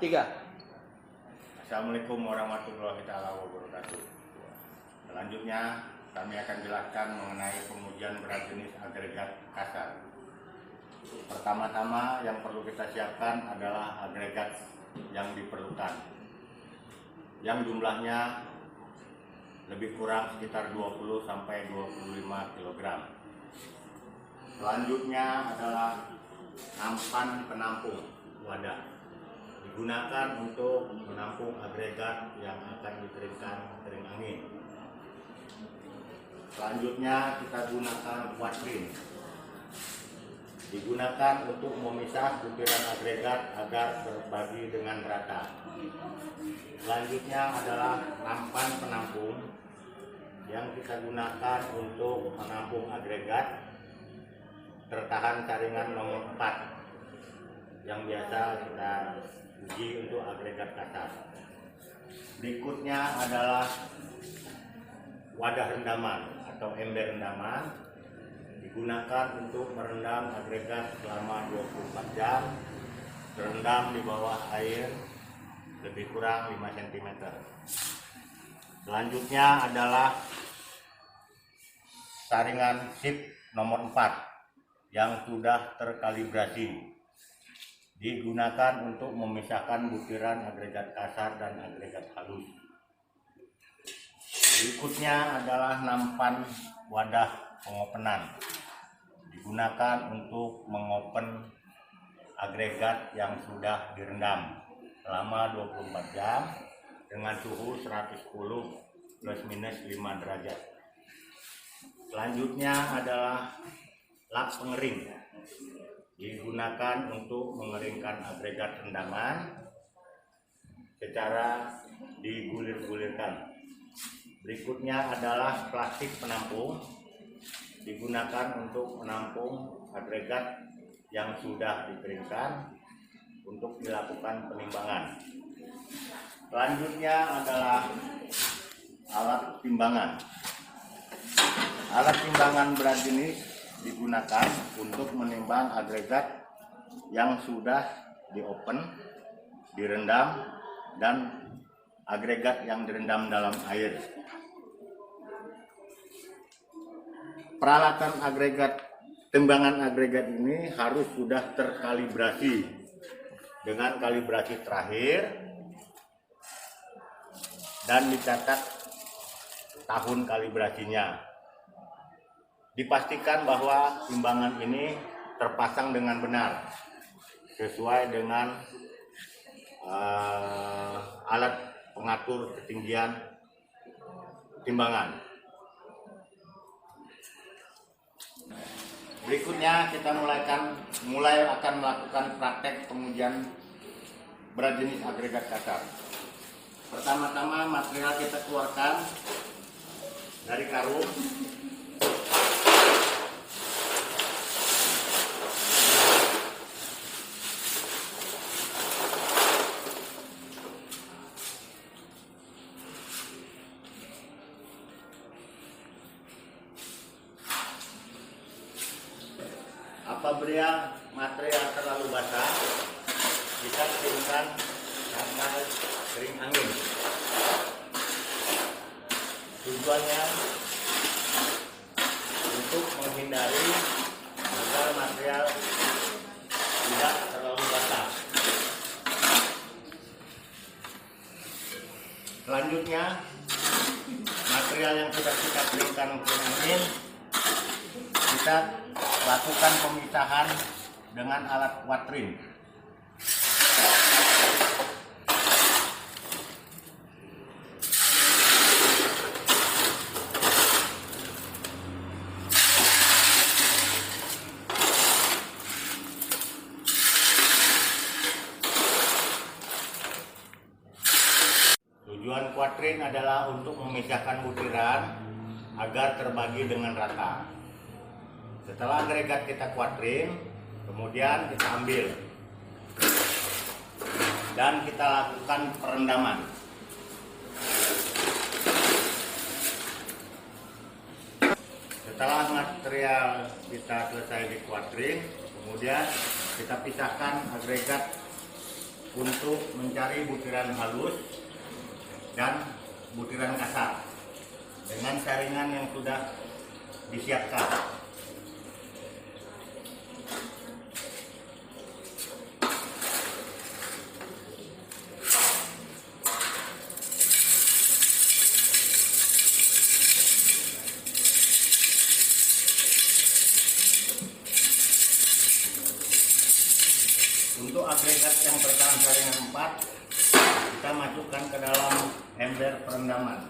3. Assalamualaikum warahmatullahi wabarakatuh. Selanjutnya kami akan jelaskan mengenai pengujian berat jenis agregat kasar. Pertama-tama yang perlu kita siapkan adalah agregat yang diperlukan, yang jumlahnya lebih kurang sekitar 20-25 kg. Selanjutnya adalah nampan penampung wadah, digunakan untuk menampung agregat yang akan dikeringkan kering angin. Selanjutnya kita gunakan quatrin, digunakan untuk memisah butiran agregat agar terbagi dengan rata. Selanjutnya adalah nampan penampung yang kita gunakan untuk menampung agregat tertahan saringan nomor 4 yang biasa kita uji untuk agregat kasar. Berikutnya adalah wadah rendaman atau ember rendaman, digunakan untuk merendam agregat selama 24 jam, terendam di bawah air lebih kurang 5 cm. Selanjutnya adalah saringan SIP nomor 4 yang sudah terkalibrasi, digunakan untuk memisahkan butiran agregat kasar dan agregat halus. Berikutnya adalah nampan wadah pengopenan, digunakan untuk mengopen agregat yang sudah direndam selama 24 jam dengan suhu 110 ±5 derajat. Selanjutnya adalah lap pengering, digunakan untuk mengeringkan agregat rendaman secara digulir-gulirkan. Berikutnya adalah plastik penampung, digunakan untuk menampung agregat yang sudah dikeringkan untuk dilakukan penimbangan. Selanjutnya adalah alat timbangan. Alat timbangan berat jenis digunakan untuk menimbang agregat yang sudah diopen, direndam, dan agregat yang direndam dalam air. Peralatan agregat, timbangan agregat ini harus sudah terkalibrasi dengan kalibrasi terakhir dan dicatat tahun kalibrasinya. Dipastikan bahwa timbangan ini terpasang dengan benar sesuai dengan alat pengatur ketinggian timbangan. Berikutnya kita mulai akan melakukan praktek pengujian berat jenis agregat kasar. Pertama-tama material kita keluarkan dari karung. Apabila material terlalu basah, kita keringkan sampai kering angin. Tujuannya untuk menghindari agar material tidak terlalu basah. Selanjutnya, material yang sudah kita keringkan kering angin, kita lakukan pemisahan dengan alat quatrin. Tujuan quatrin adalah untuk memisahkan butiran agar terbagi dengan rata. Setelah agregat kita quatrin, kemudian kita ambil dan kita lakukan perendaman. Setelah material kita selesai di quatrin, kemudian kita pisahkan agregat untuk mencari butiran halus dan butiran kasar dengan saringan yang sudah disiapkan. Untuk agregat yang bertahan saringan 4, kita masukkan ke dalam ember perendaman.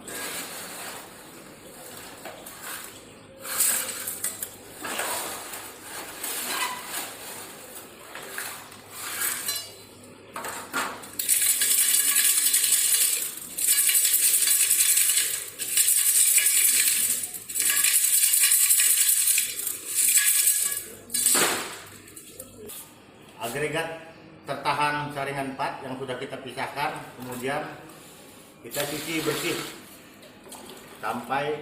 Agregat tertahan saringan 4 yang sudah kita pisahkan, kemudian kita cuci bersih sampai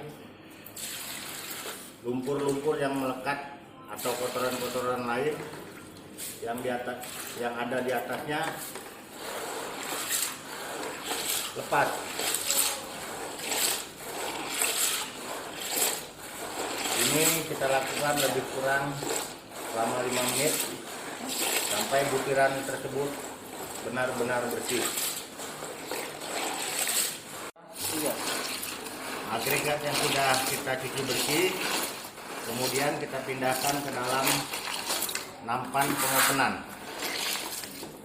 lumpur-lumpur yang melekat atau kotoran-kotoran lain yang ada di atasnya lepas. Ini kita lakukan lebih kurang selama 5 menit sampai butiran tersebut benar-benar bersih. Agregat yang sudah kita cuci bersih, kemudian kita pindahkan ke dalam nampan pengopenan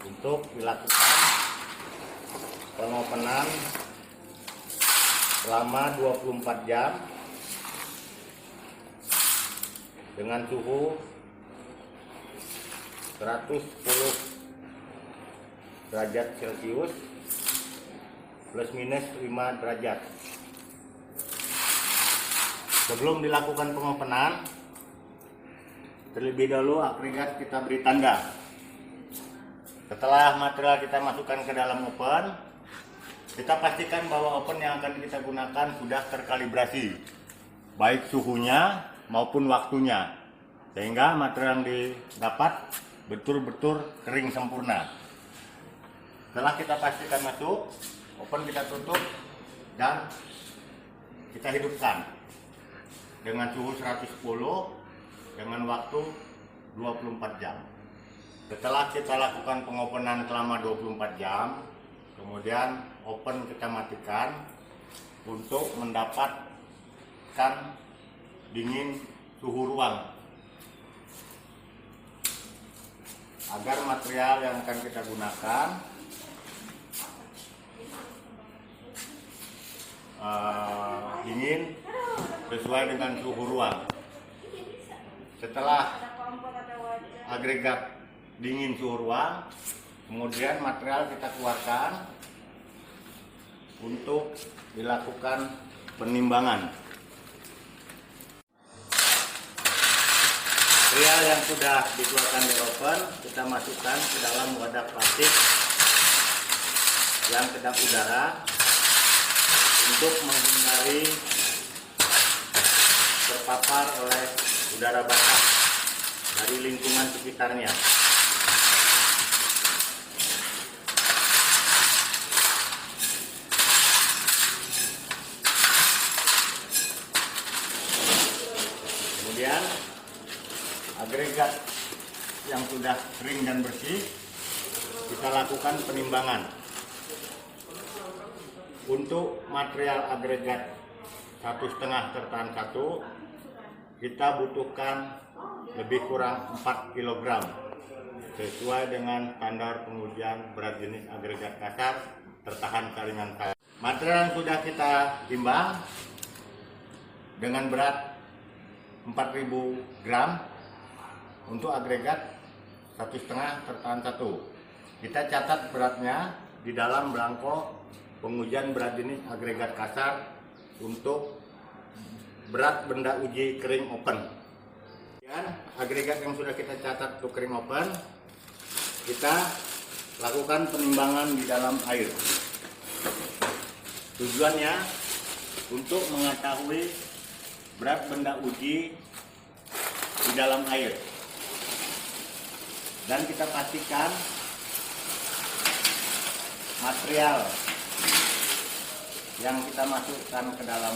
untuk dilakukan pengopenan selama 24 jam dengan suhu 110 derajat Celcius plus minus 5 derajat. Sebelum dilakukan pengopenan, terlebih dahulu agregat kita beri tanda. Setelah material kita masukkan ke dalam oven, kita pastikan bahwa oven yang akan kita gunakan sudah terkalibrasi, baik suhunya maupun waktunya, sehingga material yang didapat betul-betul kering sempurna. Setelah kita pastikan masuk, oven kita tutup dan kita hidupkan dengan suhu 110 dengan waktu 24 jam. Setelah kita lakukan pengopenan selama 24 jam, kemudian oven kita matikan untuk mendapatkan dingin suhu ruang, agar material yang akan kita gunakan dingin sesuai dengan suhu ruang. Setelah agregat dingin suhu ruang, kemudian material kita keluarkan untuk dilakukan penimbangan. Material yang sudah dikeluarkan dari oven kita masukkan ke dalam wadah plastik yang kedap udara untuk menghindari terpapar oleh udara basah dari lingkungan sekitarnya. Kemudian agregat yang sudah kering dan bersih kita lakukan penimbangan. Untuk material agregat 1,5 tertahan 1 kita butuhkan lebih kurang 4 kg sesuai dengan standar pengujian berat jenis agregat kasar tertahan saringan 1. Material yang sudah kita timbang dengan berat 4.000 gram untuk agregat 1,5 tertahan 1. Kita catat beratnya di dalam belangko pengujian berat jenis agregat kasar untuk berat benda uji kering open. Dan agregat yang sudah kita catat untuk kering open, kita lakukan penimbangan di dalam air. Tujuannya untuk mengetahui berat benda uji di dalam air. Dan kita pastikan material yang kita masukkan ke dalam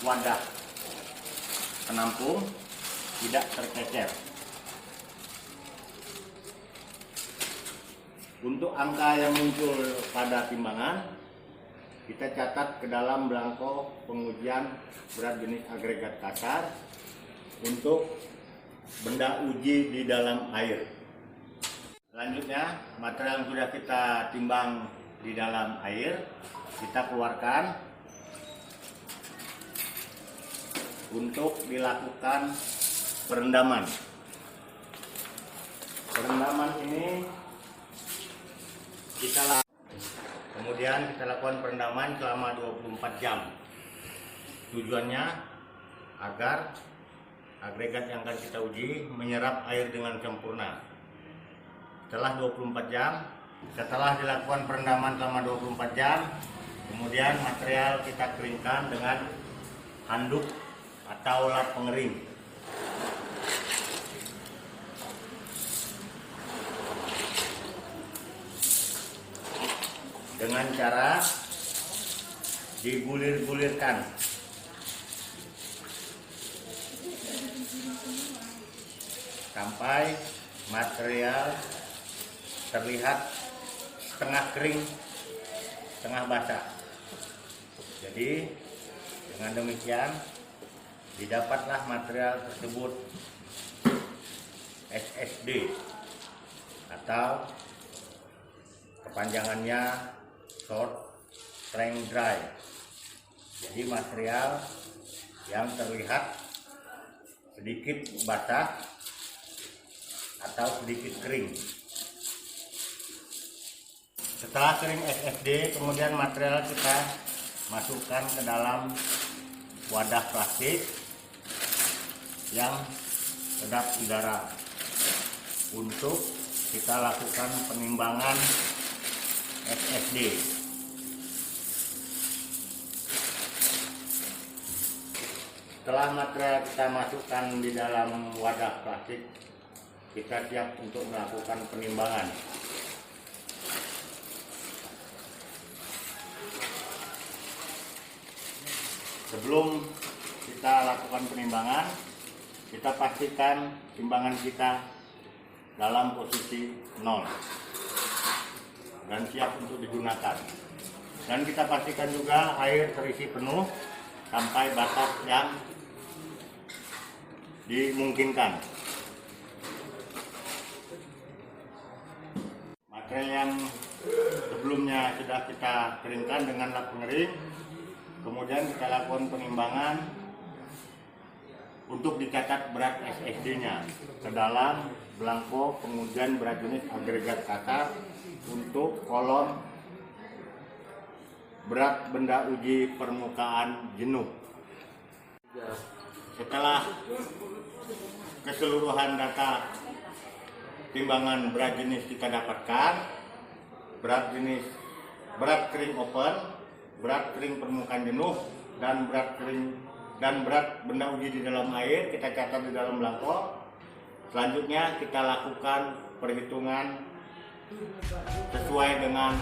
wadah penampung tidak tercecer. Untuk angka yang muncul pada timbangan, kita catat ke dalam belangko pengujian berat jenis agregat kasar untuk benda uji di dalam air. Selanjutnya, material yang sudah kita timbang di dalam air, kita keluarkan untuk dilakukan perendaman. Perendaman ini kemudian kita lakukan perendaman selama 24 jam. Tujuannya agar agregat yang akan kita uji menyerap air dengan sempurna. Setelah 24 jam, setelah dilakukan perendaman selama 24 jam, kemudian material kita keringkan dengan handuk atau lap pengering. Dengan cara digulir-gulirkan sampai material terlihat setengah kering, setengah basah. Jadi dengan demikian didapatlah material tersebut SSD atau kepanjangannya short strength dry. Jadi material yang terlihat sedikit basah atau sedikit kering. Setelah kering SSD, kemudian material kita masukkan ke dalam wadah plastik yang kedap udara untuk kita lakukan penimbangan SSD. Setelah material kita masukkan di dalam wadah plastik, kita siap untuk melakukan penimbangan. Sebelum kita lakukan penimbangan, kita pastikan timbangan kita dalam posisi 0 dan siap untuk digunakan. Dan kita pastikan juga air terisi penuh sampai batas yang dimungkinkan. Material yang sebelumnya sudah kita keringkan dengan lap pengering, kemudian kita lakukan penimbangan untuk dicatat berat SSD-nya ke dalam belangko pengujian berat jenis agregat kasar untuk kolom berat benda uji permukaan jenuh. Setelah keseluruhan data timbangan berat jenis kita dapatkan, berat kering open, berat kering permukaan jenuh, dan berat benda uji di dalam air kita catat di dalam belangko. Selanjutnya kita lakukan perhitungan sesuai dengan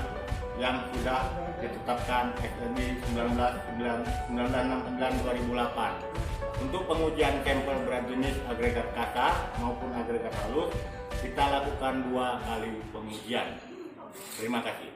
yang sudah ditetapkan SNI 1969/2008. Untuk pengujian sampel berat jenis agregat kasar maupun agregat halus, kita lakukan 2 kali pengujian. Terima kasih.